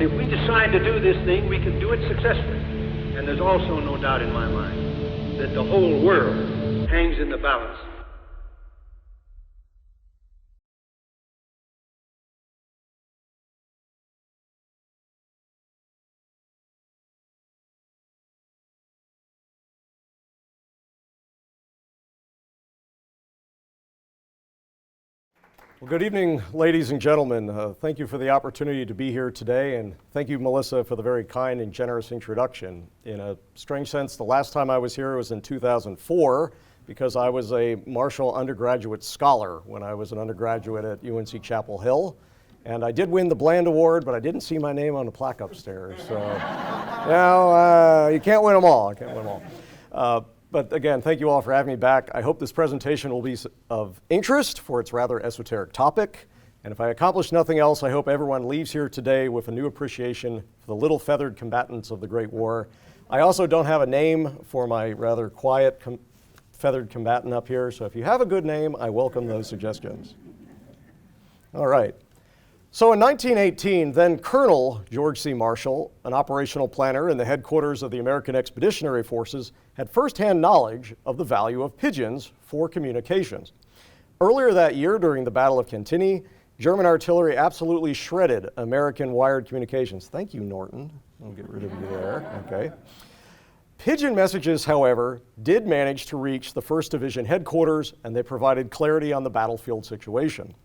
If we decide to do this thing, we can do it successfully. And there's also no doubt in my mind that the whole world hangs in the balance. Well, good evening, ladies and gentlemen. Thank you for the opportunity to be here today, and thank you, Melissa, for the very kind and generous introduction. In a strange sense, the last time I was here was in 2004, because I was a Marshall undergraduate scholar when I was an undergraduate at UNC Chapel Hill. And I did win the Bland Award, but I didn't see my name on the plaque upstairs. So, you can't win them all. I can't win them all. But again, thank you all for having me back. I hope this presentation will be of interest for its rather esoteric topic. And if I accomplish nothing else, I hope everyone leaves here today with a new appreciation for the little feathered combatants of the Great War. I also don't have a name for my rather quiet feathered combatant up here, so if you have a good name, I welcome those suggestions. All right. So in 1918, then Colonel George C. Marshall, an operational planner in the headquarters of the American Expeditionary Forces, had firsthand knowledge of the value of pigeons for communications. Earlier that year, during the Battle of Cantigny, German artillery absolutely shredded American wired communications. Thank you, Norton. I'll get rid of you there. Okay. Pigeon messages, however, did manage to reach the 1st Division headquarters, and they provided clarity on the battlefield situation.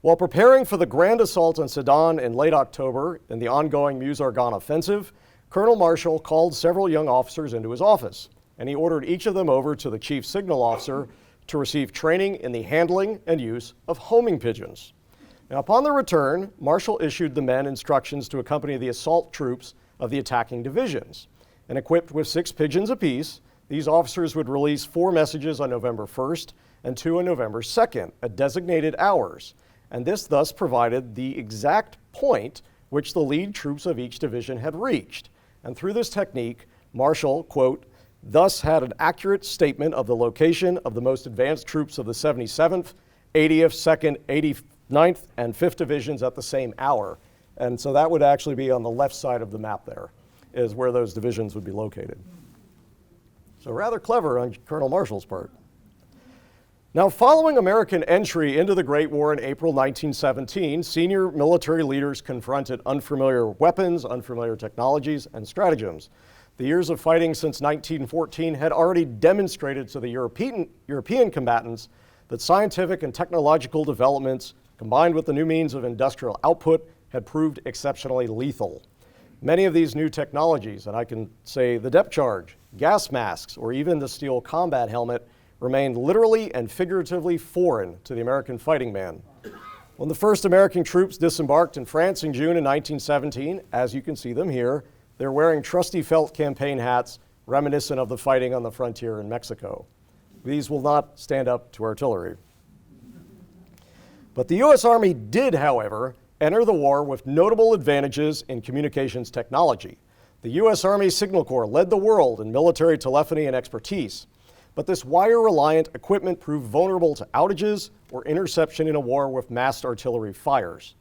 While preparing for the grand assault on Sedan in late October in the ongoing Meuse-Argonne Offensive, Colonel Marshall called several young officers into his office, and he ordered each of them over to the chief signal officer to receive training in the handling and use of homing pigeons. Now, upon their return, Marshall issued the men instructions to accompany the assault troops of the attacking divisions. And equipped with 6 pigeons apiece, these officers would release 4 messages on November 1st and 2 on November 2nd at designated hours. And this thus provided the exact point which the lead troops of each division had reached. And through this technique, Marshall, quote, thus had an accurate statement of the location of the most advanced troops of the 77th, 80th, 2nd, 89th, and 5th Divisions at the same hour. And so that would actually be on the left side of the map there, is where those divisions would be located. So rather clever on Colonel Marshall's part. Now, following American entry into the Great War in April 1917, senior military leaders confronted unfamiliar weapons, unfamiliar technologies, and stratagems. The years of fighting since 1914 had already demonstrated to the European combatants that scientific and technological developments, combined with the new means of industrial output, had proved exceptionally lethal. Many of these new technologies, and I can say the depth charge, gas masks, or even the steel combat helmet, remained literally and figuratively foreign to the American fighting man. When the first American troops disembarked in France in June in 1917, as you can see them here, they're wearing trusty felt campaign hats reminiscent of the fighting on the frontier in Mexico. These will not stand up to artillery. But the U.S. Army did, however, enter the war with notable advantages in communications technology. The U.S. Army Signal Corps led the world in military telephony and expertise. But this wire-reliant equipment proved vulnerable to outages or interception in a war with massed artillery fires.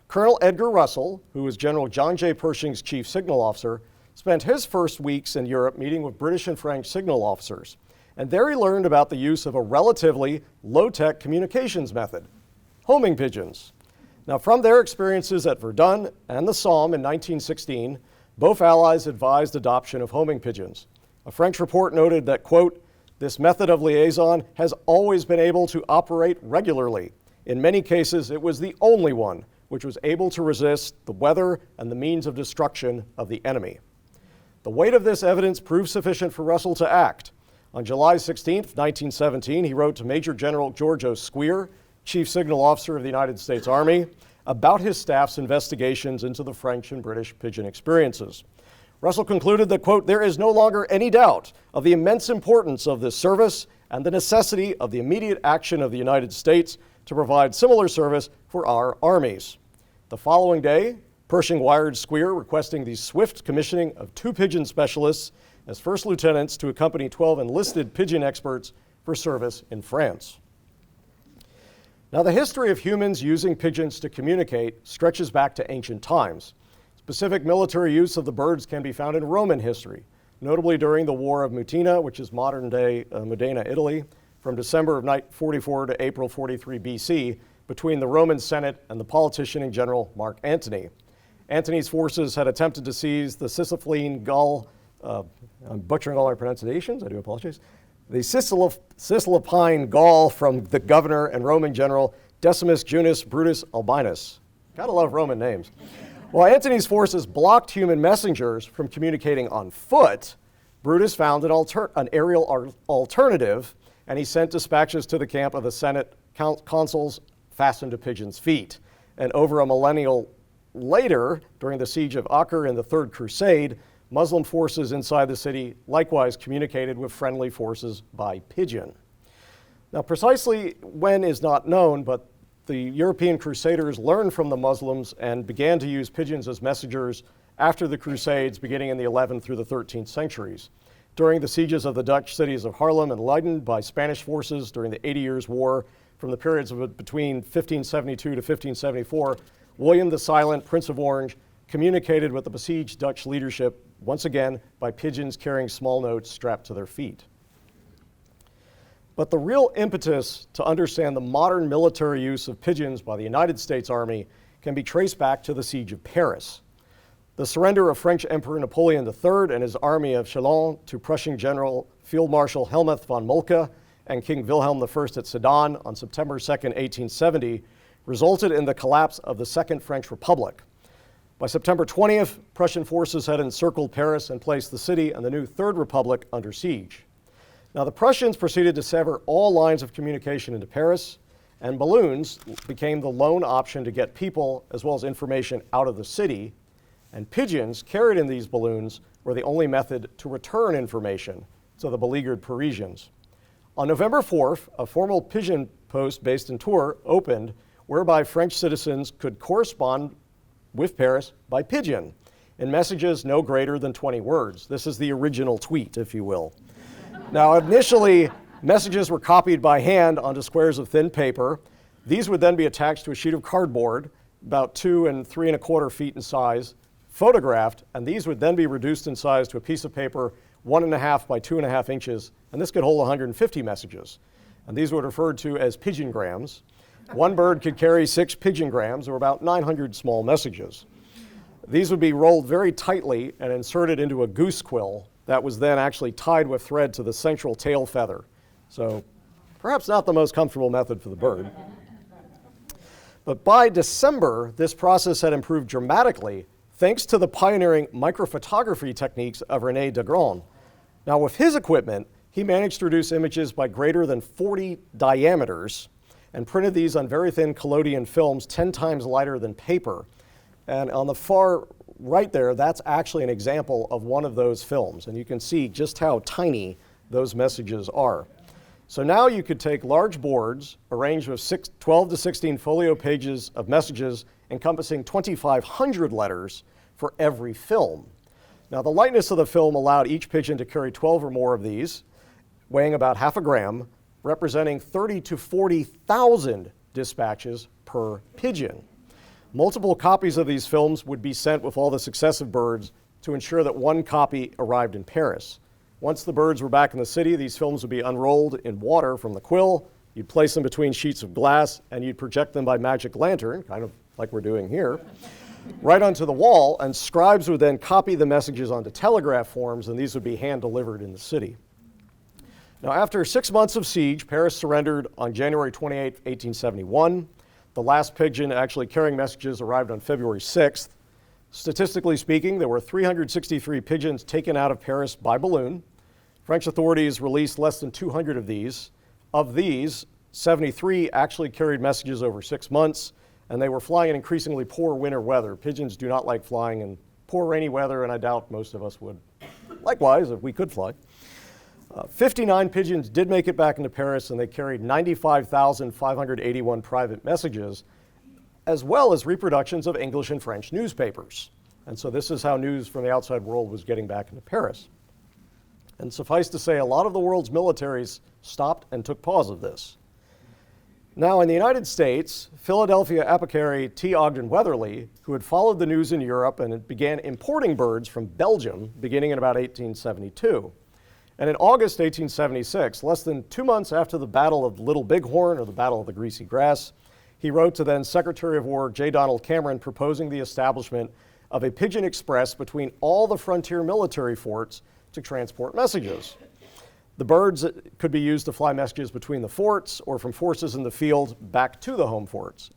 Colonel Edgar Russell, who was General John J. Pershing's chief signal officer, spent his first weeks in Europe meeting with British and French signal officers. And there he learned about the use of a relatively low-tech communications method, homing pigeons. Now, from their experiences at Verdun and the Somme in 1916, both allies advised adoption of homing pigeons. A French report noted that, quote, this method of liaison has always been able to operate regularly. In many cases, it was the only one which was able to resist the weather and the means of destruction of the enemy. The weight of this evidence proved sufficient for Russell to act. On July 16, 1917, he wrote to Major General George O. Squeer, Chief Signal Officer of the United States Army, about his staff's investigations into the French and British pigeon experiences. Russell concluded that, quote, there is no longer any doubt of the immense importance of this service and the necessity of the immediate action of the United States to provide similar service for our armies. The following day, Pershing wired Squeer requesting the swift commissioning of 2 pigeon specialists as first lieutenants to accompany 12 enlisted pigeon experts for service in France. Now, the history of humans using pigeons to communicate stretches back to ancient times. Specific military use of the birds can be found in Roman history, notably during the War of Mutina, which is modern-day Modena, Italy, from December of 44 to April 43 BC, between the Roman Senate and the politician and general Mark Antony. Antony's forces had attempted to seize the Sicilian Gaul, I'm butchering all our pronunciations, I do apologize, the Cisalpine Gaul from the governor and Roman general Decimus Junius Brutus Albinus. Gotta love Roman names. While Antony's forces blocked human messengers from communicating on foot, Brutus found an aerial alternative, and he sent dispatches to the camp of the Senate consuls fastened to pigeons' feet. And over a millennium later, during the siege of Acre in the Third Crusade, Muslim forces inside the city likewise communicated with friendly forces by pigeon. Now, precisely when is not known, but the European Crusaders learned from the Muslims and began to use pigeons as messengers after the Crusades, beginning in the 11th through the 13th centuries. During the sieges of the Dutch cities of Haarlem and Leiden by Spanish forces during the 80 Years' War, from the periods of between 1572 to 1574, William the Silent, Prince of Orange, communicated with the besieged Dutch leadership, once again, by pigeons carrying small notes strapped to their feet. But the real impetus to understand the modern military use of pigeons by the United States Army can be traced back to the Siege of Paris. The surrender of French Emperor Napoleon III and his army of Chalons to Prussian General Field Marshal Helmuth von Moltke and King Wilhelm I at Sedan on September 2, 1870, resulted in the collapse of the Second French Republic. By September 20th, Prussian forces had encircled Paris and placed the city and the new Third Republic under siege. Now, the Prussians proceeded to sever all lines of communication into Paris, and balloons became the lone option to get people as well as information out of the city, and pigeons carried in these balloons were the only method to return information to the beleaguered Parisians. On November 4th, a formal pigeon post based in Tours opened, whereby French citizens could correspond with Paris by pigeon in messages no greater than 20 words. This is the original tweet, if you will. Now, initially, messages were copied by hand onto squares of thin paper. These would then be attached to a sheet of cardboard, about 2 and 3 1/4 feet in size, photographed, and these would then be reduced in size to a piece of paper 1.5 by 2.5 inches, and this could hold 150 messages. And these were referred to as pigeongrams. One bird could carry 6 pigeongrams, or about 900 small messages. These would be rolled very tightly and inserted into a goose quill that was then actually tied with thread to the central tail feather. So perhaps not the most comfortable method for the bird. But by December, this process had improved dramatically thanks to the pioneering microphotography techniques of René Dagron. Now, with his equipment, he managed to reduce images by greater than 40 diameters and printed these on very thin collodion films 10 times lighter than paper. And on the far right there, that's actually an example of one of those films. And you can see just how tiny those messages are. So now you could take large boards arranged with 12 to 16 folio pages of messages encompassing 2,500 letters for every film. Now, the lightness of the film allowed each pigeon to carry 12 or more of these, weighing about 0.5 gram, representing 30 to 40,000 dispatches per pigeon. Multiple copies of these films would be sent with all the successive birds to ensure that one copy arrived in Paris. Once the birds were back in the city, these films would be unrolled in water from the quill. You'd place them between sheets of glass, and you'd project them by magic lantern, kind of like we're doing here, right onto the wall, and scribes would then copy the messages onto telegraph forms, and these would be hand-delivered in the city. Now, after 6 months of siege, Paris surrendered on January 28, 1871. The last pigeon actually carrying messages arrived on February 6th. Statistically speaking, there were 363 pigeons taken out of Paris by balloon. French authorities released less than 200 of these. Of these, 73 actually carried messages over 6 months, and they were flying in increasingly poor winter weather. Pigeons do not like flying in poor rainy weather, and I doubt most of us would. Likewise, if we could fly. 59 pigeons did make it back into Paris, and they carried 95,581 private messages, as well as reproductions of English and French newspapers. And so this is how news from the outside world was getting back into Paris. And suffice to say, a lot of the world's militaries stopped and took pause of this. Now, in the United States, Philadelphia apothecary T. Ogden Weatherly, who had followed the news in Europe and began importing birds from Belgium beginning in about 1872. And in August 1876, less than 2 months after the Battle of Little Bighorn, or the Battle of the Greasy Grass, he wrote to then Secretary of War J. Donald Cameron proposing the establishment of a pigeon express between all the frontier military forts to transport messages. The birds could be used to fly messages between the forts or from forces in the field back to the home forts.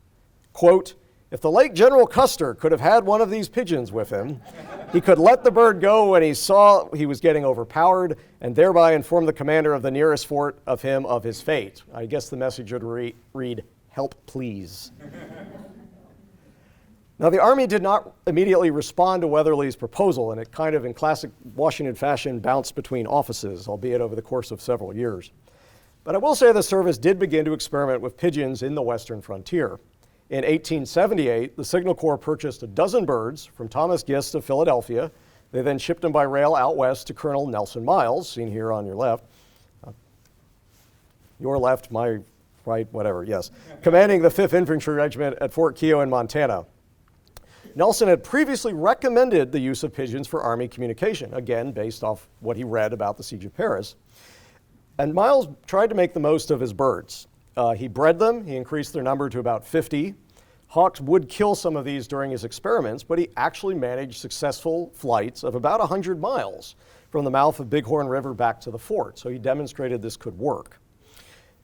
Quote, if the late General Custer could have had one of these pigeons with him, he could let the bird go when he saw he was getting overpowered and thereby inform the commander of the nearest fort of him of his fate. I guess the message would read, help please. Now, the Army did not immediately respond to Weatherly's proposal, and it kind of, in classic Washington fashion, bounced between offices, albeit over the course of several years. But I will say the service did begin to experiment with pigeons in the western frontier. In 1878, the Signal Corps purchased a dozen birds from Thomas Gist of Philadelphia. They then shipped them by rail out west to Colonel Nelson Miles, seen here on your left. Your left, my right, whatever, yes. Commanding the 5th Infantry Regiment at Fort Keogh in Montana. Nelson had previously recommended the use of pigeons for Army communication, again, based off what he read about the Siege of Paris. And Miles tried to make the most of his birds. He bred them, he increased their number to about 50. Hawks would kill some of these during his experiments, but he actually managed successful flights of about 100 miles from the mouth of Bighorn River back to the fort, so he demonstrated this could work.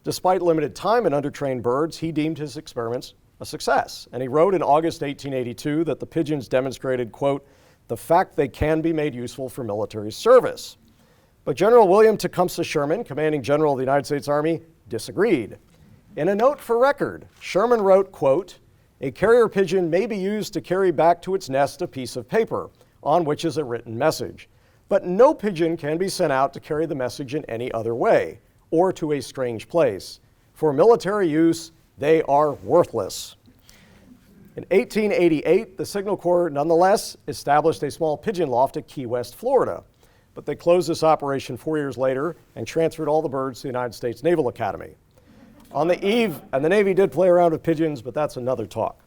Despite limited time and undertrained birds, he deemed his experiments a success. And he wrote in August 1882 that the pigeons demonstrated, quote, the fact they can be made useful for military service. But General William Tecumseh Sherman, commanding general of the United States Army, disagreed. In a note for record, Sherman wrote, quote, a carrier pigeon may be used to carry back to its nest a piece of paper on which is a written message. But no pigeon can be sent out to carry the message in any other way or to a strange place. For military use, they are worthless. In 1888, the Signal Corps nonetheless established a small pigeon loft at Key West, Florida. But they closed this operation 4 years later and transferred all the birds to the United States Naval Academy. On the eve, and the Navy did play around with pigeons, but that's another talk.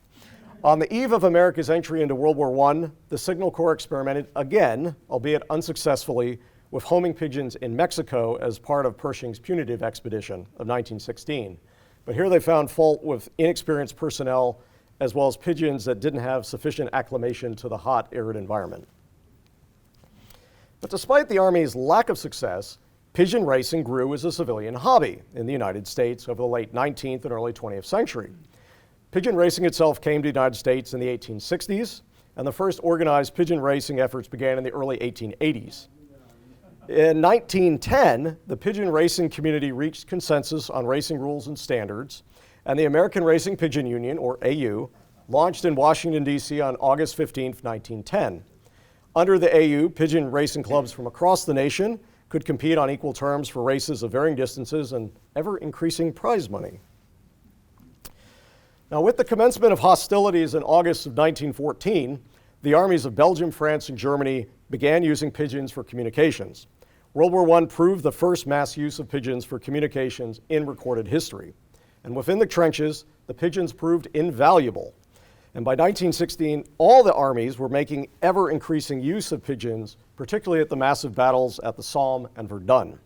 On the eve of America's entry into World War I, the Signal Corps experimented again, albeit unsuccessfully, with homing pigeons in Mexico as part of Pershing's punitive expedition of 1916. But here they found fault with inexperienced personnel as well as pigeons that didn't have sufficient acclimation to the hot, arid environment. But despite the Army's lack of success, pigeon racing grew as a civilian hobby in the United States over the late 19th and early 20th century. Pigeon racing itself came to the United States in the 1860s, and the first organized pigeon racing efforts began in the early 1880s. In 1910, the pigeon racing community reached consensus on racing rules and standards, and the American Racing Pigeon Union, or AU, launched in Washington, D.C. on August 15, 1910. Under the AU, pigeon racing clubs from across the nation could compete on equal terms for races of varying distances and ever-increasing prize money. Now, with the commencement of hostilities in August of 1914, the armies of Belgium, France, and Germany began using pigeons for communications. World War I proved the first mass use of pigeons for communications in recorded history. And within the trenches, the pigeons proved invaluable. And by 1916, all the armies were making ever-increasing use of pigeons, particularly at the massive battles at the Somme and Verdun.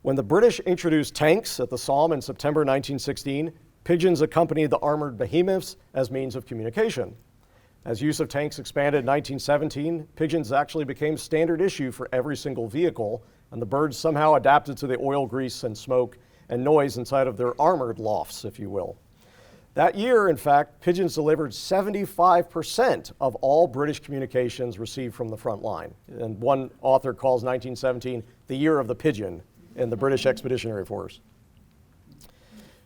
When the British introduced tanks at the Somme in September 1916, pigeons accompanied the armored behemoths as means of communication. As use of tanks expanded in 1917, pigeons actually became standard issue for every single vehicle, and the birds somehow adapted to the oil, grease, and smoke and noise inside of their armored lofts, if you will. That year, in fact, pigeons delivered 75% of all British communications received from the front line. And one author calls 1917 the year of the pigeon in the British Expeditionary Force.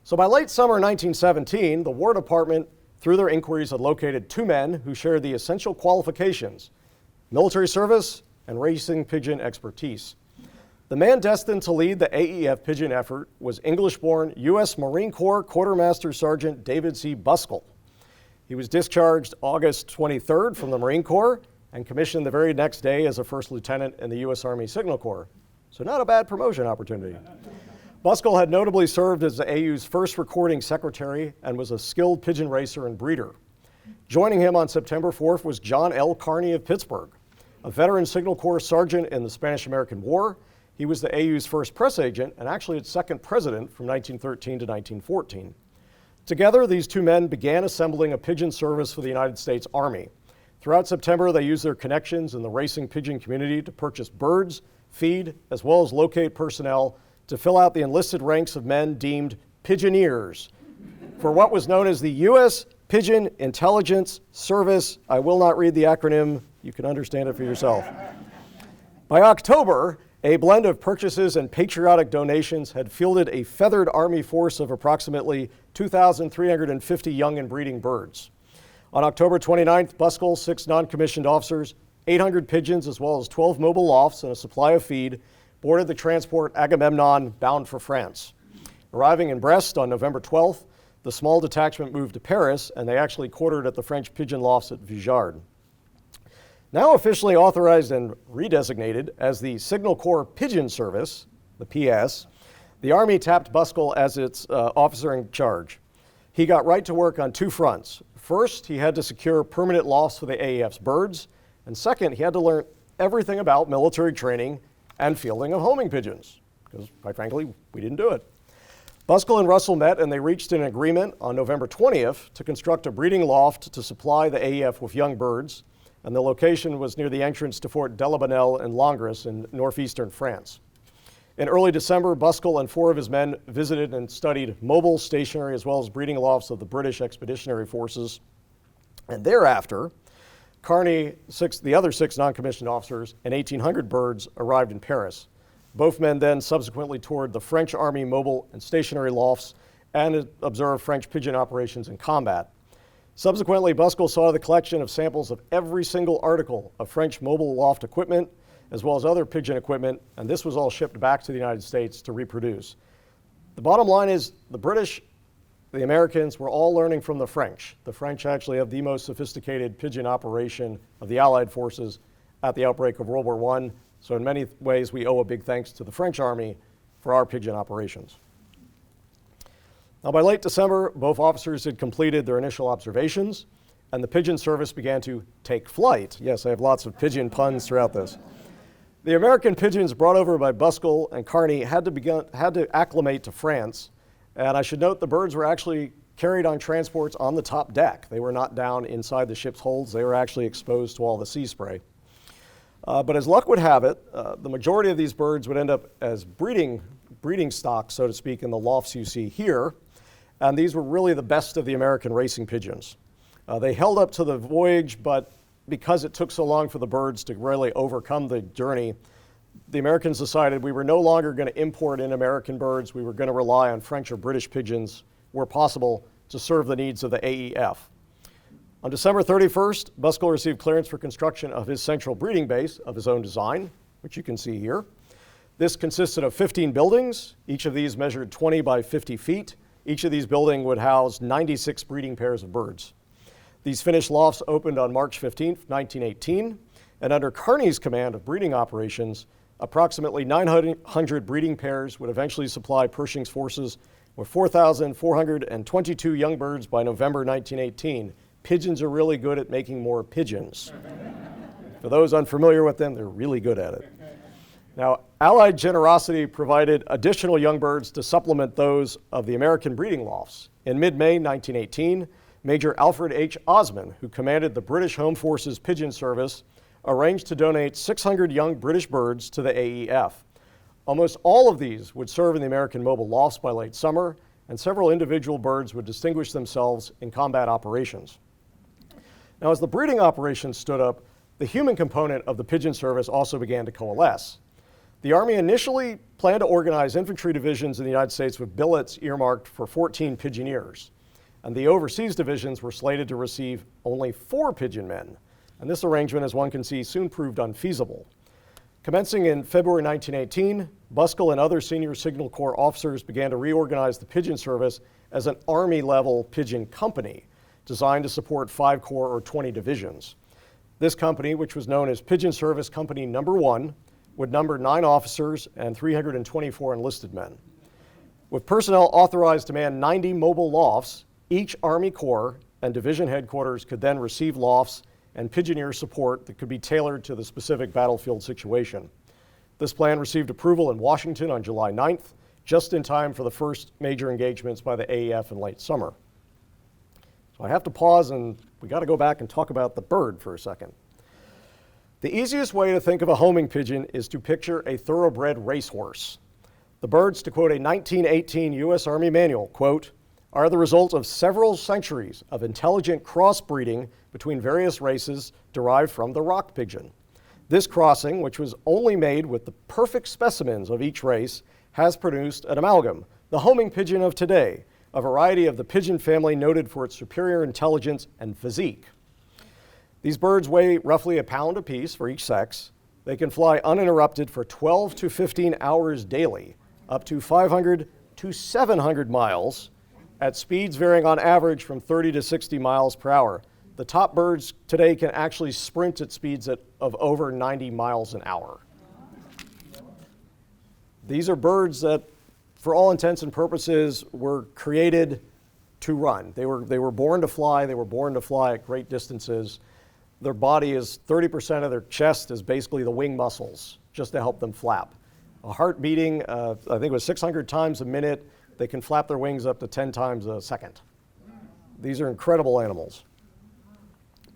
So by late summer 1917, the War Department, through their inquiries, had located two men who shared the essential qualifications: military service and racing pigeon expertise. The man destined to lead the AEF pigeon effort was English-born U.S. Marine Corps Quartermaster Sergeant David C. Buskell. He was discharged August 23rd from the Marine Corps and commissioned the very next day as a first lieutenant in the U.S. Army Signal Corps. So not a bad promotion opportunity. Buskell had notably served as the AU's first recording secretary and was a skilled pigeon racer and breeder. Joining him on September 4th was John L. Kearney of Pittsburgh. A veteran Signal Corps sergeant in the Spanish-American War, he was the AU's first press agent and actually its second president from 1913 to 1914. Together, these two men began assembling a pigeon service for the United States Army. Throughout September, they used their connections in the racing pigeon community to purchase birds, feed, as well as locate personnel to fill out the enlisted ranks of men deemed pigeoneers for what was known as the U.S. Pigeon Intelligence Service. I will not read the acronym. You can understand it for yourself. By October, a blend of purchases and patriotic donations had fielded a feathered Army force of approximately 2,350 young and breeding birds. On October 29th, Buskell, 6 non-commissioned officers, 800 pigeons, as well as 12 mobile lofts and a supply of feed, boarded the transport Agamemnon bound for France. Arriving in Brest on November 12th, the small detachment moved to Paris, and they actually quartered at the French pigeon lofts at Meuse-Argonne. Now officially authorized and redesignated as the Signal Corps Pigeon Service, the PS, the Army tapped Buskell as its officer in charge. He got right to work on 2 fronts. First, he had to secure permanent lofts for the AEF's birds, and second, he had to learn everything about military training and fielding of homing pigeons, because quite frankly, we didn't do it. Buskell and Russell met and they reached an agreement on November 20th to construct a breeding loft to supply the AEF with young birds, and the location was near the entrance to Fort Delabonnel in Langres in northeastern France. In early December, Buskell and 4 of his men visited and studied mobile, stationary, as well as breeding lofts of the British Expeditionary Forces. And thereafter, Kearney, the other 6 non-commissioned officers, and 1,800 birds arrived in Paris. Both men then subsequently toured the French Army mobile and stationary lofts and observed French pigeon operations in combat. Subsequently, Buskell saw the collection of samples of every single article of French mobile loft equipment, as well as other pigeon equipment, and this was all shipped back to the United States to reproduce. The bottom line is the British, the Americans were all learning from the French. The French actually have the most sophisticated pigeon operation of the Allied forces at the outbreak of World War I, so in many ways we owe a big thanks to the French Army for our pigeon operations. Now, by late December, both officers had completed their initial observations, and the pigeon service began to take flight. Yes, I have lots of pigeon puns throughout this. The American pigeons brought over by Buskell and Kearney had to acclimate to France, and I should note the birds were actually carried on transports on the top deck. They were not down inside the ship's holds. They were actually exposed to all the sea spray. But as luck would have it, the majority of these birds would end up as breeding stock, so to speak, in the lofts you see here. And these were really the best of the American racing pigeons. They held up to the voyage, but because it took so long for the birds to really overcome the journey, the Americans decided we were no longer going to import in American birds. We were going to rely on French or British pigeons where possible to serve the needs of the AEF. On December 31st, Buskell received clearance for construction of his central breeding base of his own design, which you can see here. This consisted of 15 buildings. Each of these measured 20 by 50 feet. Each of these buildings would house 96 breeding pairs of birds. These finished lofts opened on March 15th, 1918, and under Kearney's command of breeding operations, approximately 900 breeding pairs would eventually supply Pershing's forces with 4,422 young birds by November 1918. Pigeons are really good at making more pigeons. For those unfamiliar with them, they're really good at it. Now, Allied generosity provided additional young birds to supplement those of the American breeding lofts. In mid-May 1918, Major Alfred H. Osman, who commanded the British Home Forces Pigeon Service, arranged to donate 600 young British birds to the AEF. Almost all of these would serve in the American mobile lofts by late summer, and several individual birds would distinguish themselves in combat operations. Now, as the breeding operations stood up, the human component of the pigeon service also began to coalesce. The Army initially planned to organize infantry divisions in the United States with billets earmarked for 14 pigeoneers, and the overseas divisions were slated to receive only 4 pigeon men, and this arrangement, as one can see, soon proved unfeasible. Commencing in February 1918, Buskell and other senior Signal Corps officers began to reorganize the pigeon service as an Army-level pigeon company designed to support 5 corps or 20 divisions. This company, which was known as Pigeon Service Company No. 1, would number 9 officers and 324 enlisted men. With personnel authorized to man 90 mobile lofts, each Army Corps and division headquarters could then receive lofts and pigeoneer support that could be tailored to the specific battlefield situation. This plan received approval in Washington on July 9th, just in time for the first major engagements by the AEF in late summer. So I have to pause, and we got to go back and talk about the bird for a second. The easiest way to think of a homing pigeon is to picture a thoroughbred racehorse. The birds, to quote a 1918 U.S. Army manual, quote, are the result of several centuries of intelligent crossbreeding between various races derived from the rock pigeon. This crossing, which was only made with the perfect specimens of each race, has produced an amalgam, the homing pigeon of today, a variety of the pigeon family noted for its superior intelligence and physique. These birds weigh roughly a pound apiece for each sex. They can fly uninterrupted for 12 to 15 hours daily, up to 500 to 700 miles, at speeds varying on average from 30 to 60 miles per hour. The top birds today can actually sprint at speeds of over 90 miles an hour. These are birds that, for all intents and purposes, were created to run. They were born to fly. They were born to fly at great distances. Their body is 30% of their chest is basically the wing muscles, just to help them flap. A heart beating, I think it was 600 times a minute. They can flap their wings up to 10 times a second. These are incredible animals.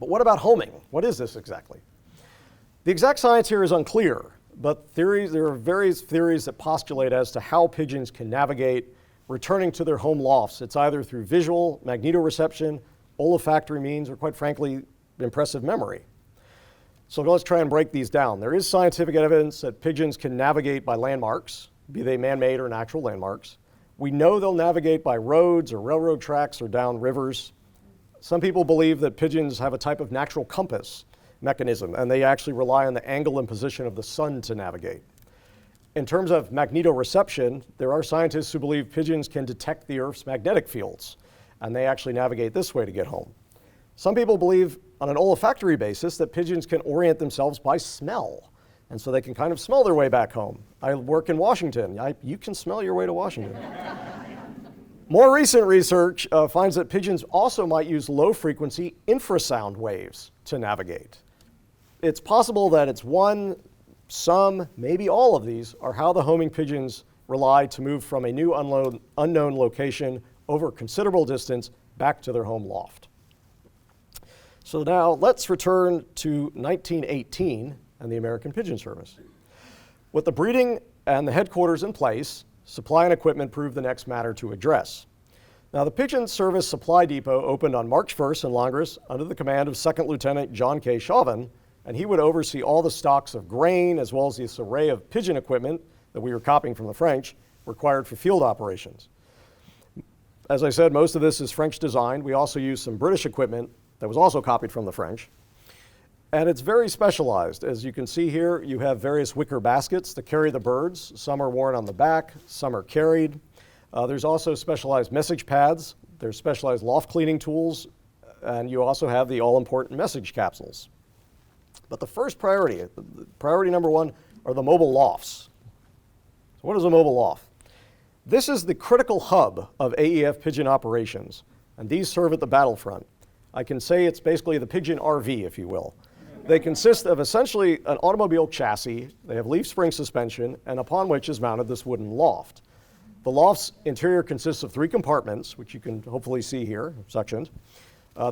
But what about homing? What is this exactly? The exact science here is unclear, but there are various theories that postulate as to how pigeons can navigate returning to their home lofts. It's either through visual, magnetoreception, olfactory means, or quite frankly, impressive memory. So let's try and break these down. There is scientific evidence that pigeons can navigate by landmarks, be they man-made or natural landmarks. We know they'll navigate by roads or railroad tracks or down rivers. Some people believe that pigeons have a type of natural compass mechanism, and they actually rely on the angle and position of the sun to navigate. In terms of magnetoreception, there are scientists who believe pigeons can detect the Earth's magnetic fields, and they actually navigate this way to get home. Some people believe on an olfactory basis that pigeons can orient themselves by smell, and so they can kind of smell their way back home. I work in Washington. You can smell your way to Washington. More recent research finds that pigeons also might use low-frequency infrasound waves to navigate. It's possible that it's one, some, maybe all of these are how the homing pigeons rely to move from a new unknown location over a considerable distance back to their home loft. So now let's return to 1918 and the American Pigeon Service. With the breeding and the headquarters in place, supply and equipment proved the next matter to address. Now, the Pigeon Service Supply Depot opened on March 1st in Langres under the command of Second Lieutenant John K. Chauvin, and he would oversee all the stocks of grain as well as this array of pigeon equipment that we were copying from the French required for field operations. As I said, most of this is French designed. We also use some British equipment that was also copied from the French. And it's very specialized. As you can see here, you have various wicker baskets to carry the birds. Some are worn on the back, some are carried. There's also specialized message pads. There's specialized loft cleaning tools, and you also have the all-important message capsules. But the first priority, priority number one, are the mobile lofts. So what is a mobile loft? This is the critical hub of AEF pigeon operations, and these serve at the battlefront. I can say it's basically the pigeon RV, if you will. They consist of essentially an automobile chassis. They have leaf spring suspension, and upon which is mounted this wooden loft. The loft's interior consists of 3 compartments, which you can hopefully see here, sectioned.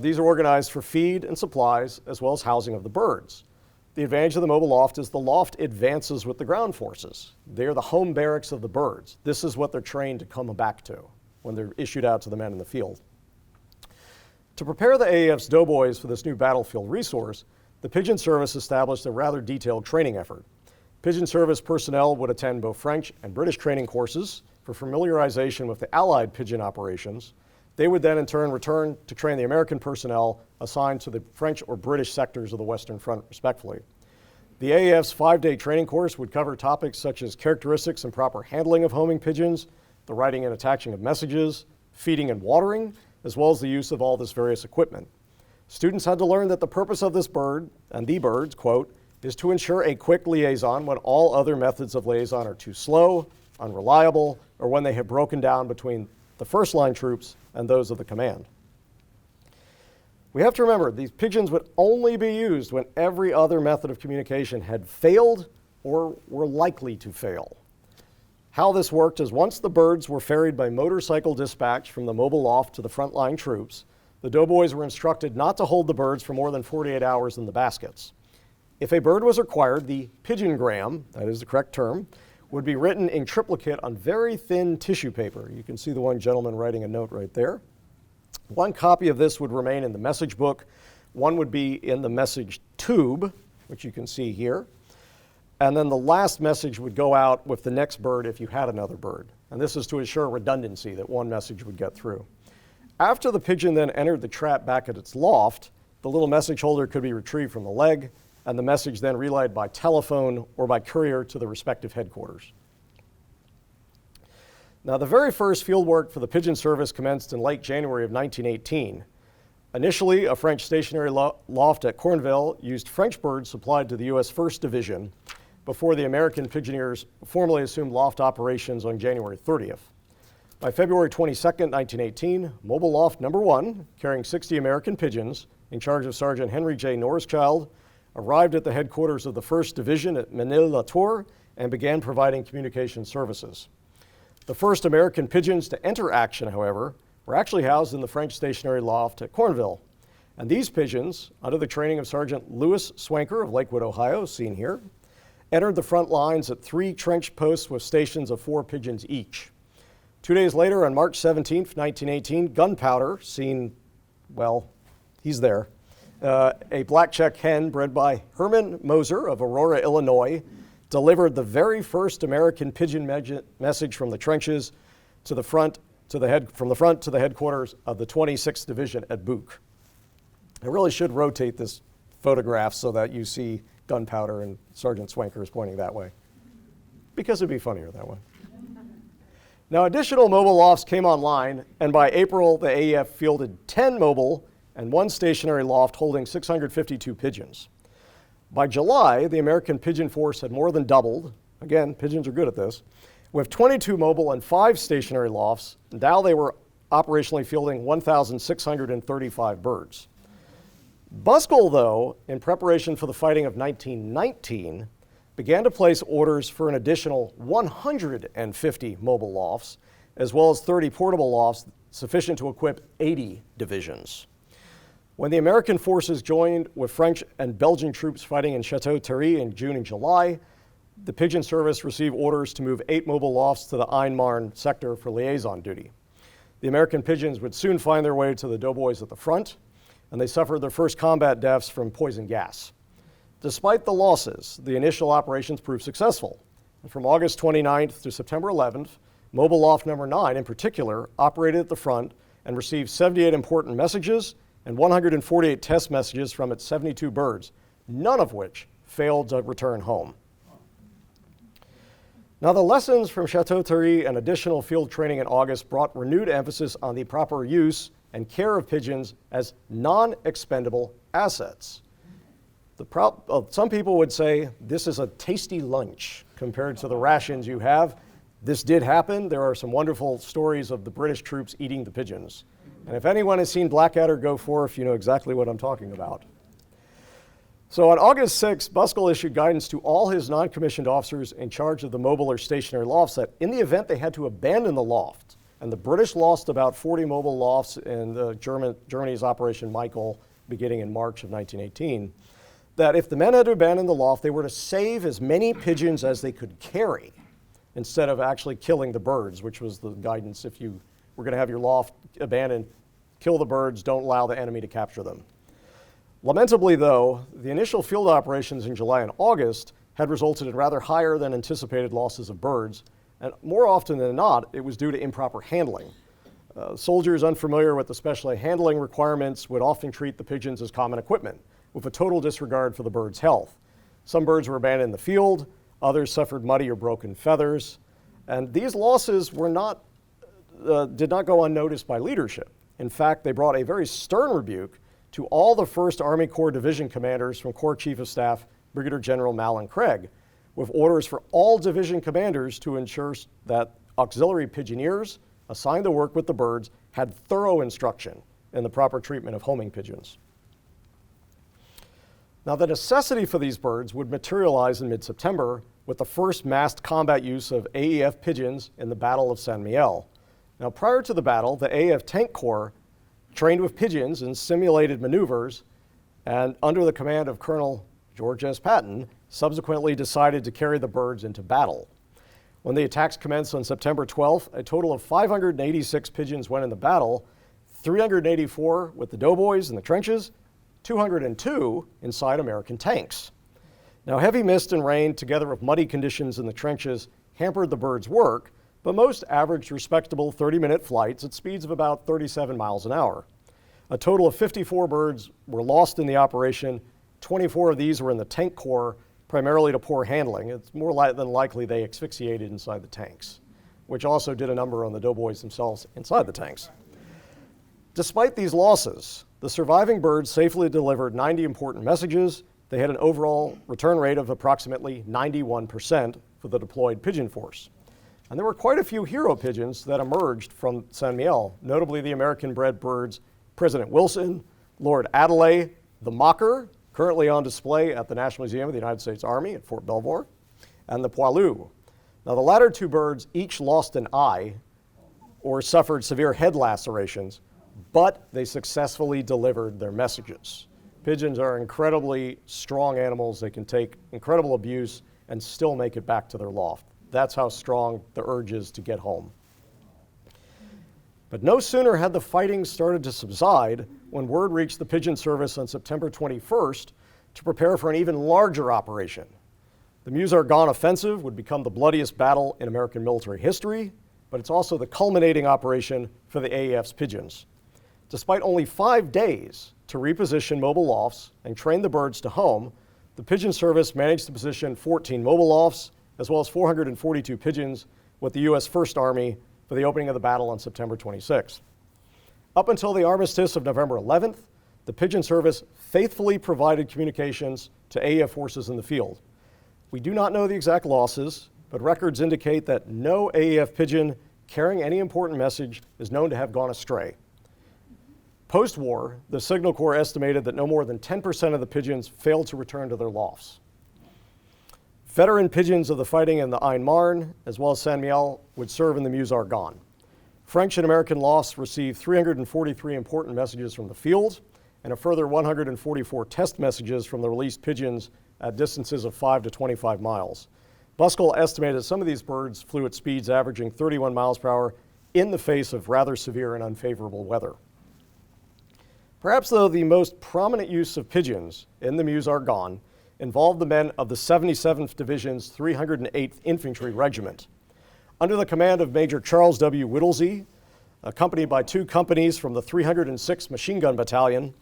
These are organized for feed and supplies, as well as housing of the birds. The advantage of the mobile loft is the loft advances with the ground forces. They're the home barracks of the birds. This is what they're trained to come back to when they're issued out to the men in the field. To prepare the AEF's doughboys for this new battlefield resource, the Pigeon Service established a rather detailed training effort. Pigeon Service personnel would attend both French and British training courses for familiarization with the Allied pigeon operations. They would then in turn return to train the American personnel assigned to the French or British sectors of the Western Front, respectively. The AEF's 5-day training course would cover topics such as characteristics and proper handling of homing pigeons, the writing and attaching of messages, feeding and watering, as well as the use of all this various equipment. Students had to learn that the purpose of this bird, and the birds, quote, is to ensure a quick liaison when all other methods of liaison are too slow, unreliable, or when they have broken down between the first line troops and those of the command. We have to remember, these pigeons would only be used when every other method of communication had failed or were likely to fail. How this worked is once the birds were ferried by motorcycle dispatch from the mobile loft to the frontline troops, the doughboys were instructed not to hold the birds for more than 48 hours in the baskets. If a bird was required, the pigeongram, that is the correct term, would be written in triplicate on very thin tissue paper. You can see the one gentleman writing a note right there. One copy of this would remain in the message book. One would be in the message tube, which you can see here. And then the last message would go out with the next bird if you had another bird. And this is to ensure redundancy, that one message would get through. After the pigeon then entered the trap back at its loft, the little message holder could be retrieved from the leg, and the message then relayed by telephone or by courier to the respective headquarters. Now, the very first field work for the Pigeon Service commenced in late January of 1918. Initially, a French stationary loft at Cornville used French birds supplied to the U.S. 1st Division before the American Pigeoneers formally assumed loft operations on January 30th. By February 22, 1918, Mobile Loft Number 1, carrying 60 American pigeons, in charge of Sergeant Henry J. Norrischild, arrived at the headquarters of the 1st Division at Ménil-la-Tour and began providing communication services. The first American pigeons to enter action, however, were actually housed in the French stationary loft at Cornville. And these pigeons, under the training of Sergeant Louis Swanker of Lakewood, Ohio, seen here, entered the front lines at 3 trench posts with stations of 4 pigeons each. 2 days later, on March 17, 1918, Gunpowder, seen, well, he's there, a black check hen bred by Herman Moser of Aurora, Illinois, delivered the very first American pigeon message from the trenches to the front, from the front to the headquarters of the 26th Division at Buch. I really should rotate this photograph so that you see Gunpowder and Sergeant Swanker is pointing that way, because it'd be funnier that way. Now, additional mobile lofts came online, and by April, the AEF fielded 10 mobile and 1 stationary loft holding 652 pigeons. By July, the American Pigeon Force had more than doubled. Again, pigeons are good at this. With 22 mobile and 5 stationary lofts, now they were operationally fielding 1,635 birds. Buskell, though, in preparation for the fighting of 1919, began to place orders for an additional 150 mobile lofts, as well as 30 portable lofts sufficient to equip 80 divisions. When the American forces joined with French and Belgian troops fighting in Château-Thierry in June and July, the Pigeon Service received orders to move 8 mobile lofts to the Aisne-Marne sector for liaison duty. The American pigeons would soon find their way to the doughboys at the front, and they suffered their first combat deaths from poison gas. Despite the losses, the initial operations proved successful. And from August 29th to September 11th, Mobile Loft Number 9 in particular operated at the front and received 78 important messages and 148 test messages from its 72 birds, none of which failed to return home. Now, the lessons from Château-Thierry and additional field training in August brought renewed emphasis on the proper use and care of pigeons as non-expendable assets. Some people would say this is a tasty lunch compared to the rations you have. This did happen. There are some wonderful stories of the British troops eating the pigeons. And if anyone has seen Blackadder go forth, you know exactly what I'm talking about. So on August 6th, Buskell issued guidance to all his non-commissioned officers in charge of the mobile or stationary lofts that in the event they had to abandon the loft, and the British lost about 40 mobile lofts in Germany's Operation Michael beginning in March of 1918, that if the men had to abandon the loft, they were to save as many pigeons as they could carry instead of actually killing the birds, which was the guidance. If you were going to have your loft abandoned, kill the birds, don't allow the enemy to capture them. Lamentably, though, the initial field operations in July and August had resulted in rather higher than anticipated losses of birds, and more often than not, it was due to improper handling. Soldiers unfamiliar with the special handling requirements would often treat the pigeons as common equipment, with a total disregard for the bird's health. Some birds were abandoned in the field, others suffered muddy or broken feathers, and these losses were did not go unnoticed by leadership. In fact, they brought a very stern rebuke to all the 1st Army Corps Division commanders from Corps Chief of Staff Brigadier General Malin Craig, with orders for all division commanders to ensure that auxiliary pigeoneers assigned to work with the birds had thorough instruction in the proper treatment of homing pigeons. Now, the necessity for these birds would materialize in mid-September with the first massed combat use of AEF pigeons in the Battle of Saint-Mihiel. Now, prior to the battle, the AEF Tank Corps trained with pigeons in simulated maneuvers, and under the command of Colonel George S. Patton, subsequently decided to carry the birds into battle. When the attacks commenced on September 12th, a total of 586 pigeons went into battle, 384 with the doughboys in the trenches, 202 inside American tanks. Now, heavy mist and rain, together with muddy conditions in the trenches, hampered the birds' work, but most averaged respectable 30-minute flights at speeds of about 37 miles an hour. A total of 54 birds were lost in the operation. 24 of these were in the tank corps, primarily to poor handling. It's more than likely they asphyxiated inside the tanks, which also did a number on the doughboys themselves inside the tanks. Despite these losses, the surviving birds safely delivered 90 important messages. They had an overall return rate of approximately 91% for the deployed pigeon force. And there were quite a few hero pigeons that emerged from Saint-Mihiel, notably the American-bred birds President Wilson, Lord Adelaide, the Mocker, currently on display at the National Museum of the United States Army at Fort Belvoir, and the Poilu. Now, the latter two birds each lost an eye or suffered severe head lacerations, but they successfully delivered their messages. Pigeons are incredibly strong animals. They can take incredible abuse and still make it back to their loft. That's how strong the urge is to get home. But no sooner had the fighting started to subside when word reached the Pigeon Service on September 21st to prepare for an even larger operation. The Meuse-Argonne Offensive would become the bloodiest battle in American military history, but it's also the culminating operation for the AEF's pigeons. Despite only 5 days to reposition mobile lofts and train the birds to home, the Pigeon Service managed to position 14 mobile lofts, as well as 442 pigeons with the U.S. First Army for the opening of the battle on September 26th. Up until the armistice of November 11th, the Pigeon Service faithfully provided communications to AEF forces in the field. We do not know the exact losses, but records indicate that no AEF pigeon carrying any important message is known to have gone astray. Post-war, the Signal Corps estimated that no more than 10% of the pigeons failed to return to their lofts. Veteran pigeons of the fighting in the Aisne-Marne, as well as Saint-Mihiel, would serve in the Meuse-Argonne. French and American lofts received 343 important messages from the field and a further 144 test messages from the released pigeons at distances of 5 to 25 miles. Buskell estimated that some of these birds flew at speeds averaging 31 miles per hour in the face of rather severe and unfavorable weather. Perhaps, though, the most prominent use of pigeons in the Meuse-Argonne involved the men of the 77th Division's 308th Infantry Regiment. Under the command of Major Charles W. Whittlesey, accompanied by 2 companies from the 306th Machine Gun Battalion,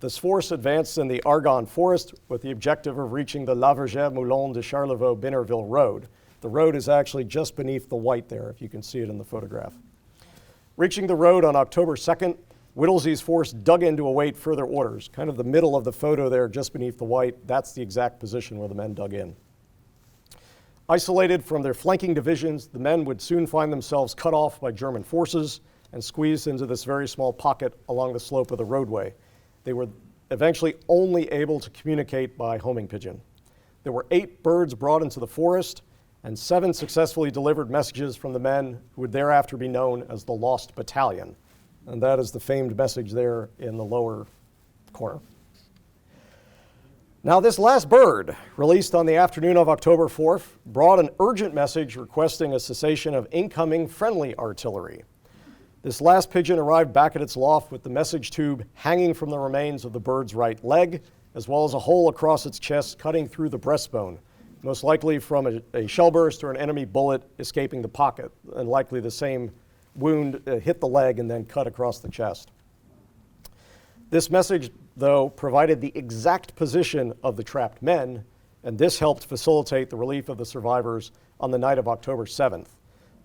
this force advanced in the Argonne Forest with the objective of reaching the La Vergère-Moulins de Charlevaux-Binnerville Road. The road is actually just beneath the white there, if you can see it in the photograph. Reaching the road on October 2nd, Whittlesey's force dug in to await further orders. Kind of the middle of the photo there, just beneath the white, that's the exact position where the men dug in. Isolated from their flanking divisions, the men would soon find themselves cut off by German forces and squeezed into this very small pocket along the slope of the roadway. They were eventually only able to communicate by homing pigeon. There were 8 birds brought into the forest, and 7 successfully delivered messages from the men who would thereafter be known as the Lost Battalion. And that is the famed message there in the lower corner. Now, this last bird, released on the afternoon of October 4th, brought an urgent message requesting a cessation of incoming friendly artillery. This last pigeon arrived back at its loft with the message tube hanging from the remains of the bird's right leg, as well as a hole across its chest cutting through the breastbone, most likely from a shell burst or an enemy bullet escaping the pocket, and likely the same wound hit the leg and then cut across the chest. This message, though, provided the exact position of the trapped men, and this helped facilitate the relief of the survivors on the night of October 7th.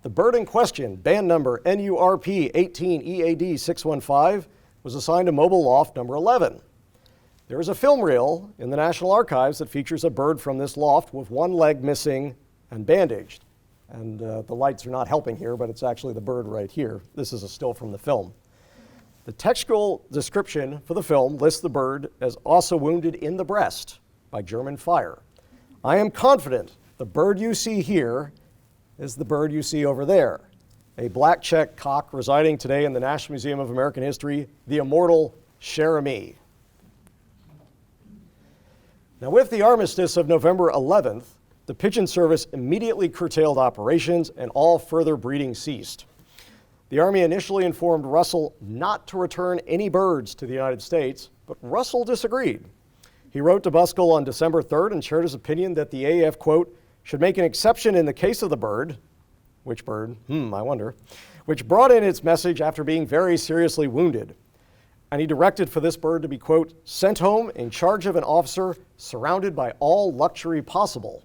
The bird in question, band number NURP 18 EAD 615, was assigned to mobile loft number 11. There is a film reel in the National Archives that features a bird from this loft with one leg missing and bandaged. And the lights are not helping here, but it's actually the bird right here. This is a still from the film. The textual description for the film lists the bird as also wounded in the breast by German fire. I am confident the bird you see here is the bird you see over there, a black-checked cock residing today in the National Museum of American History, the immortal cher ami. Now, with the armistice of November 11th, the Pigeon Service immediately curtailed operations and all further breeding ceased. The Army initially informed Russell not to return any birds to the United States, but Russell disagreed. He wrote to Buskell on December 3rd and shared his opinion that the AEF, quote, should make an exception in the case of the bird, which bird? I wonder, which brought in its message after being very seriously wounded. And he directed for this bird to be, quote, sent home in charge of an officer surrounded by all luxury possible.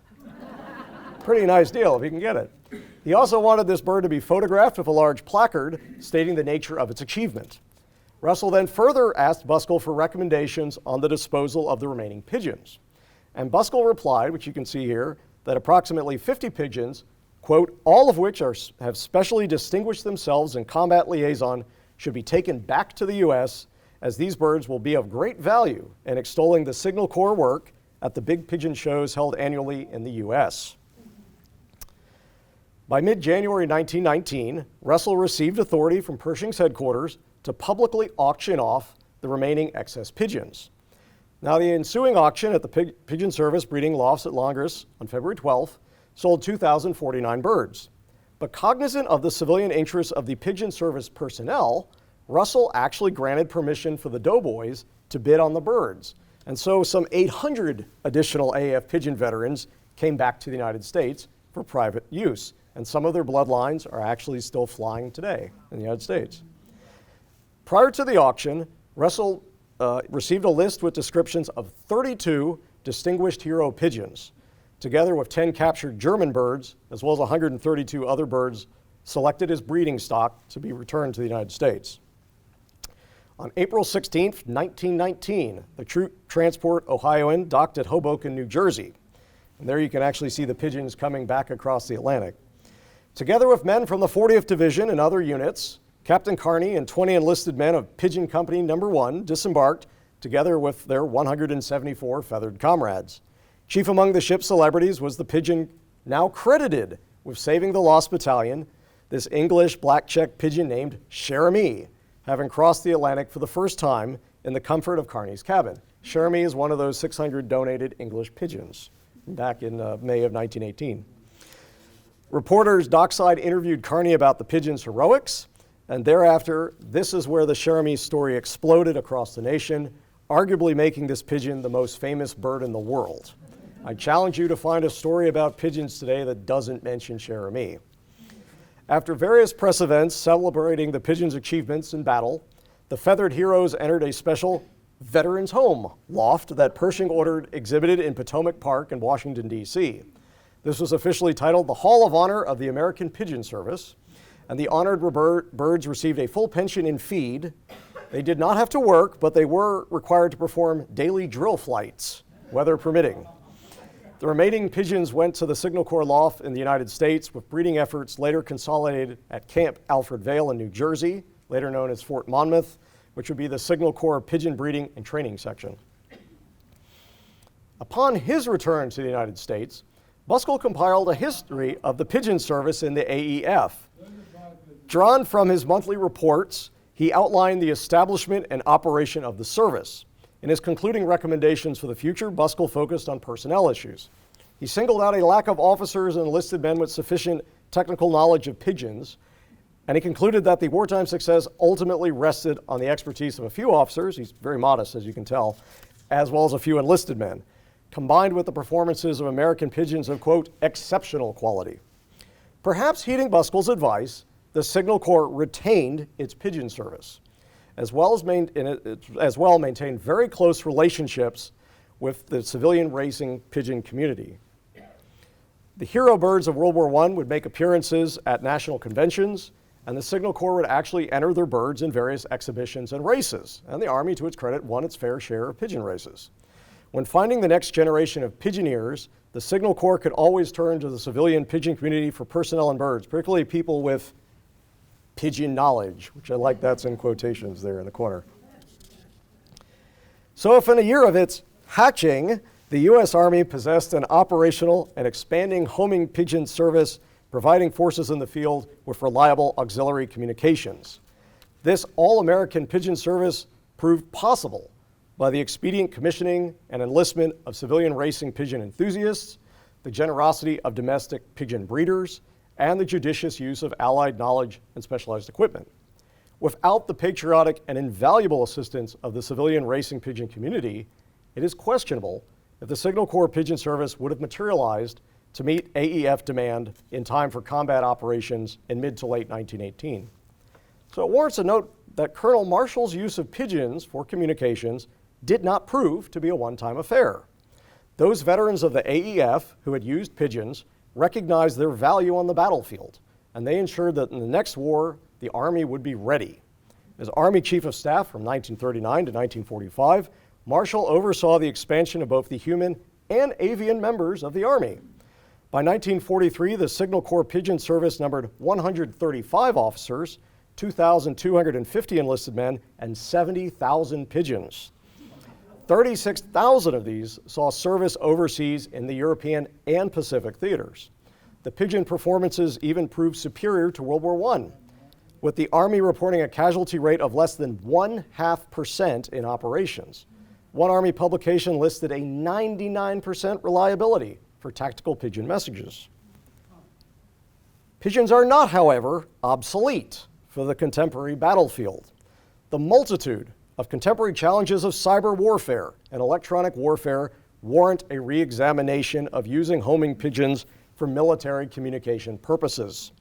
Pretty nice deal if you can get it. He also wanted this bird to be photographed with a large placard stating the nature of its achievement. Russell then further asked Buskell for recommendations on the disposal of the remaining pigeons. And Buskell replied, which you can see here, that approximately 50 pigeons, quote, all of which have specially distinguished themselves in combat liaison, should be taken back to the U.S., as these birds will be of great value in extolling the Signal Corps work at the big pigeon shows held annually in the U.S. By mid-January 1919, Russell received authority from Pershing's headquarters to publicly auction off the remaining excess pigeons. Now, the ensuing auction at the Pigeon Service breeding lofts at Langres on February 12th sold 2,049 birds. But cognizant of the civilian interests of the Pigeon Service personnel, Russell actually granted permission for the doughboys to bid on the birds. And so some 800 additional AEF pigeon veterans came back to the United States for private use. And some of their bloodlines are actually still flying today in the United States. Prior to the auction, Russell received a list with descriptions of 32 distinguished hero pigeons, together with 10 captured German birds, as well as 132 other birds selected as breeding stock to be returned to the United States. On April 16, 1919, the troop transport Ohioan docked at Hoboken, New Jersey. And there you can actually see the pigeons coming back across the Atlantic. Together with men from the 40th Division and other units, Captain Carney and 20 enlisted men of Pigeon Company No. 1 disembarked, together with their 174 feathered comrades. Chief among the ship's celebrities was the pigeon now credited with saving the lost battalion, this English black-checked pigeon named cher ami, having crossed the Atlantic for the first time in the comfort of Carney's cabin. Cher ami is one of those 600 donated English pigeons back in May of 1918. Reporters dockside interviewed Carney about the pigeons' heroics, and thereafter, this is where the cher ami story exploded across the nation, arguably making this pigeon the most famous bird in the world. I challenge you to find a story about pigeons today that doesn't mention cher ami. After various press events celebrating the pigeons' achievements in battle, the feathered heroes entered a special Veterans Home loft that Pershing ordered exhibited in Potomac Park in Washington, D.C. This was officially titled the Hall of Honor of the American Pigeon Service, and the honored birds received a full pension in feed. They did not have to work, but they were required to perform daily drill flights, weather permitting. The remaining pigeons went to the Signal Corps loft in the United States, with breeding efforts later consolidated at Camp Alfred Vale in New Jersey, later known as Fort Monmouth, which would be the Signal Corps pigeon breeding and training section. Upon his return to the United States, Buskell compiled a history of the Pigeon Service in the AEF. Drawn from his monthly reports, he outlined the establishment and operation of the service. In his concluding recommendations for the future, Buskell focused on personnel issues. He singled out a lack of officers and enlisted men with sufficient technical knowledge of pigeons, and he concluded that the wartime success ultimately rested on the expertise of a few officers, he's very modest as you can tell, as well as a few enlisted men, combined with the performances of American pigeons of, quote, exceptional quality. Perhaps heeding Buskell's advice, the Signal Corps retained its pigeon service, as well maintained very close relationships with the civilian racing pigeon community. The hero birds of World War I would make appearances at national conventions, and the Signal Corps would actually enter their birds in various exhibitions and races, and the Army, to its credit, won its fair share of pigeon races. When finding the next generation of pigeoneers, the Signal Corps could always turn to the civilian pigeon community for personnel and birds, particularly people with pigeon knowledge, which I like, that's in quotations there in the corner. So if in a year of its hatching, the U.S. Army possessed an operational and expanding homing pigeon service, providing forces in the field with reliable auxiliary communications. This all-American pigeon service proved possible by the expedient commissioning and enlistment of civilian racing pigeon enthusiasts, the generosity of domestic pigeon breeders, and the judicious use of allied knowledge and specialized equipment. Without the patriotic and invaluable assistance of the civilian racing pigeon community, it is questionable if the Signal Corps Pigeon Service would have materialized to meet AEF demand in time for combat operations in mid to late 1918. So it warrants a note that Colonel Marshall's use of pigeons for communications did not prove to be a one-time affair. Those veterans of the AEF who had used pigeons recognized their value on the battlefield, and they ensured that in the next war, the Army would be ready. As Army Chief of Staff from 1939 to 1945, Marshall oversaw the expansion of both the human and avian members of the Army. By 1943, the Signal Corps Pigeon Service numbered 135 officers, 2,250 enlisted men, and 70,000 pigeons. 36,000 of these saw service overseas in the European and Pacific theaters. The pigeon performances even proved superior to World War I, with the Army reporting a casualty rate of less than 0.5% in operations. One Army publication listed a 99% reliability for tactical pigeon messages. Pigeons are not, however, obsolete for the contemporary battlefield. The multitude of contemporary challenges of cyber warfare and electronic warfare warrant a re-examination of using homing pigeons for military communication purposes.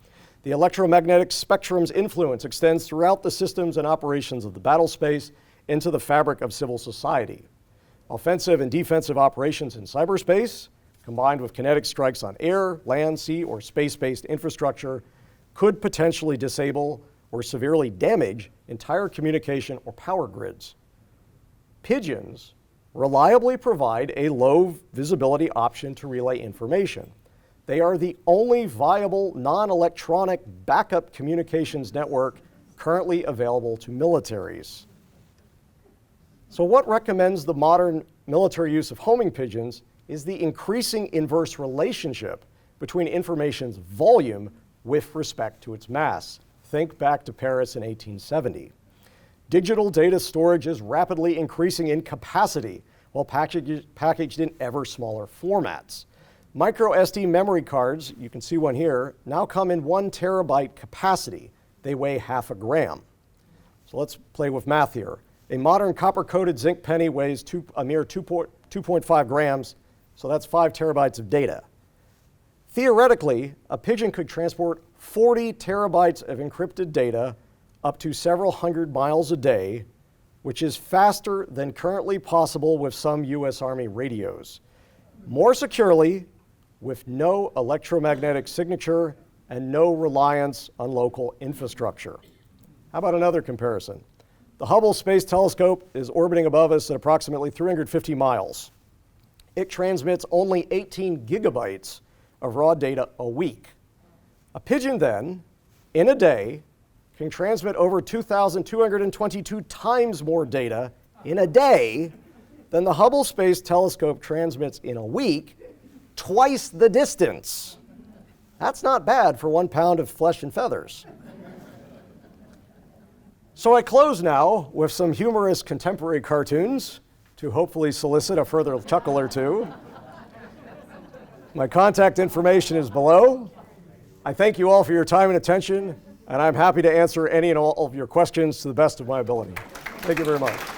The electromagnetic spectrum's influence extends throughout the systems and operations of the battle space into the fabric of civil society. Offensive and defensive operations in cyberspace, combined with kinetic strikes on air, land, sea, or space-based infrastructure, could potentially disable or severely damage entire communication or power grids. Pigeons reliably provide a low visibility option to relay information. They are the only viable non-electronic backup communications network currently available to militaries. So what recommends the modern military use of homing pigeons is the increasing inverse relationship between information's volume with respect to its mass. Think back to Paris in 1870. Digital data storage is rapidly increasing in capacity while packaged in ever smaller formats. Micro SD memory cards, you can see one here, now come in 1 terabyte capacity. They weigh 0.5 gram. So let's play with math here. A modern copper-coated zinc penny weighs a mere 2.5 grams, so that's 5 terabytes of data. Theoretically, a pigeon could transport 40 terabytes of encrypted data up to several hundred miles a day, which is faster than currently possible with some U.S. Army radios. More securely, with no electromagnetic signature and no reliance on local infrastructure. How about another comparison? The Hubble Space Telescope is orbiting above us at approximately 350 miles. It transmits only 18 gigabytes of raw data a week. A pigeon then, in a day, can transmit over 2,222 times more data in a day than the Hubble Space Telescope transmits in a week, twice the distance. That's not bad for 1 pound of flesh and feathers. So I close now with some humorous contemporary cartoons to hopefully solicit a further chuckle or two. My contact information is below. I thank you all for your time and attention, and I'm happy to answer any and all of your questions to the best of my ability. Thank you very much.